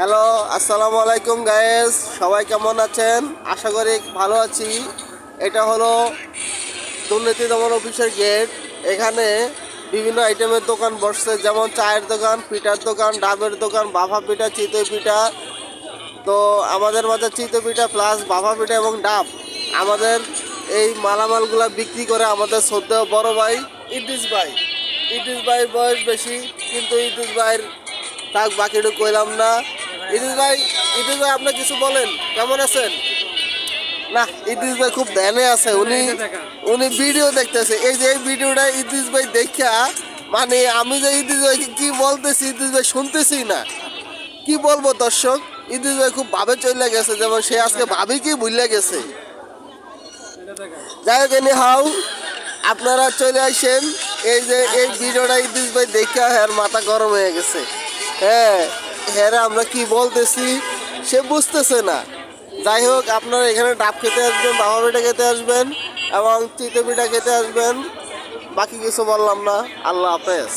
Hello, আসসালামু আলাইকুম guys. সবাই কেমন আছেন? আশা করি ভালো আছি। এটা হলো দুর্নীতি দমন অফিসের গেট। এখানে বিভিন্ন আইটেমের দোকান বসছে, যেমন চায়ের দোকান, পিঠার দোকান, ডাবের দোকান, বাফা পিঠা, চিতই পিঠা। তো আমাদের মাঝে চিতই পিঠা প্লাস বাফা পিঠা এবং ডাব আমাদের এই মালামালগুলা বিক্রি করে আমাদের শ্রদ্ধেয় বড় ভাই ইদ্রিস ভাই। ইদ্রিস ভাইয়ের বয়স বেশি, কিন্তু ইদ্রিস ভাইয়ের থাক, বাকিটুকু কইলাম না। ইদ্রিস ভাই, ইদ্রিস ভাই আপনি কিছু বলেন, কেমন আছেন? না, ইদ্রিস ভাই খুব ধ্যানে আছে। উনি উনি ভিডিও দেখতেছে। এই যে এই ভিডিওটা ইদ্রিস ভাই দেখা, মানে আমি যে ইদ্রিস ভাইকে কি বলতেছি ইদ্রিস ভাই শুনতেছি না। কি বলবো দর্শক, ইদ্রিস ভাই খুব ভাবে চলে গেছে, যেমন সে আজকে ভাবি কি ভুলে গেছে। যাই হোক, এনি হাউ, আপনারা চলে আসেন। এই যে এই ভিডিওটা ইদ্রিস ভাই দেখা হ্যাঁ মাথা গরম হয়ে গেছে। হ্যাঁ, হ্যাঁ আমরা কি বলতেছি সে বুঝতেছে না। যাই হোক, আপনারা এখানে ডাব খেতে আসবেন, বাবা পিঠা খেতে আসবেন এবং চিতই পিঠা খেতে আসবেন। বাকি কিছু বললাম না। আল্লাহ হাফেজ।